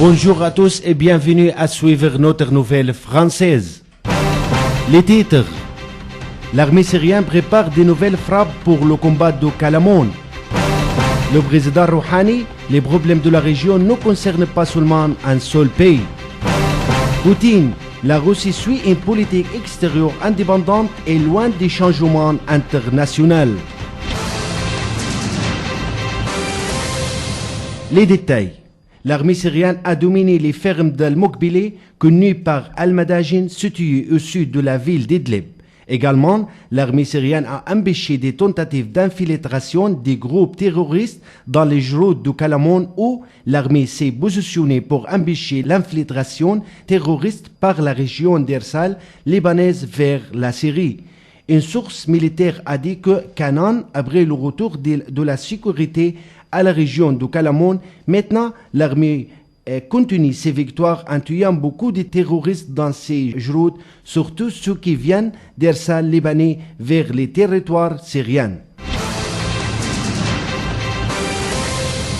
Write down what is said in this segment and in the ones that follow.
Bonjour à tous et bienvenue à suivre notre nouvelle française. Les titres. L'armée syrienne prépare de nouvelles frappes pour le combat de Kalamon. Le président Rouhani, les problèmes de la région ne concernent pas seulement un seul pays. Poutine, la Russie suit une politique extérieure indépendante et loin des changements internationaux. Les détails. L'armée syrienne a dominé les fermes d'Al-Mokbili, connues par Al-Madajin, situées au sud de la ville d'Idlib. Également, l'armée syrienne a empêché des tentatives d'infiltration des groupes terroristes dans les routes de Kalamon où l'armée s'est positionnée pour empêcher l'infiltration terroriste par la région d'Ersal libanaise vers la Syrie. Une source militaire a dit que Canaan, après le retour de la sécurité à la région de Kalamon, maintenant l'armée continue ses victoires en tuant beaucoup de terroristes dans ces routes, surtout ceux qui viennent d'Ersal libanais vers les territoires syriens.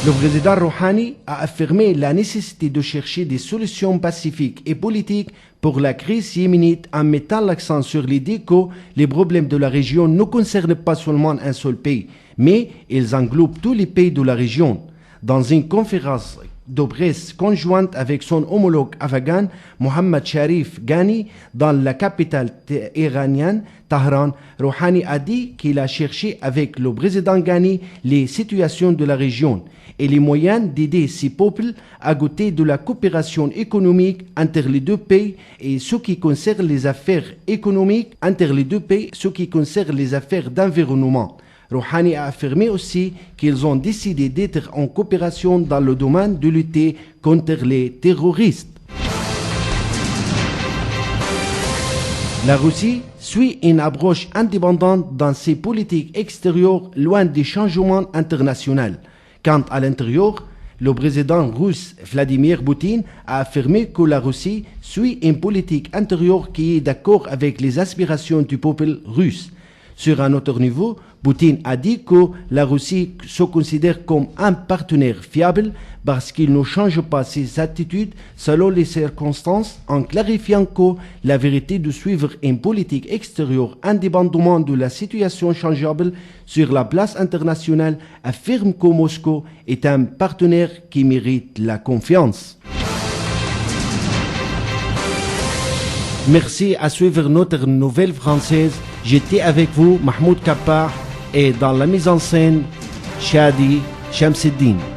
Le président Rouhani a affirmé la nécessité de chercher des solutions pacifiques et politiques pour la crise yéménite en mettant l'accent sur l'idée que les problèmes de la région ne concernent pas seulement un seul pays, mais ils englobent tous les pays de la région. Dans une conférence de presse conjointe avec son homologue afghan, Mohammad Sharif Ghani, dans la capitale iranienne, Tahran, Rouhani a dit qu'il a cherché avec le président Ghani les situations de la région et les moyens d'aider ces peuples à goûter de la coopération économique entre les deux pays et ce qui concerne les affaires économiques entre les deux pays, ce qui concerne les affaires d'environnement. Rouhani a affirmé aussi qu'ils ont décidé d'être en coopération dans le domaine de lutter contre les terroristes. La Russie suit une approche indépendante dans ses politiques extérieures loin des changements internationaux. Quant à l'intérieur, le président russe Vladimir Poutine a affirmé que la Russie suit une politique intérieure qui est d'accord avec les aspirations du peuple russe. Sur un autre niveau, Poutine a dit que la Russie se considère comme un partenaire fiable parce qu'il ne change pas ses attitudes selon les circonstances en clarifiant que la vérité de suivre une politique extérieure indépendamment de la situation changeable sur la place internationale affirme que Moscou est un partenaire qui mérite la confiance. Merci à suivre notre nouvelle française. J'étais avec vous, Mahmoud Kappa, et dans la mise en scène, Shadi Shamseddine.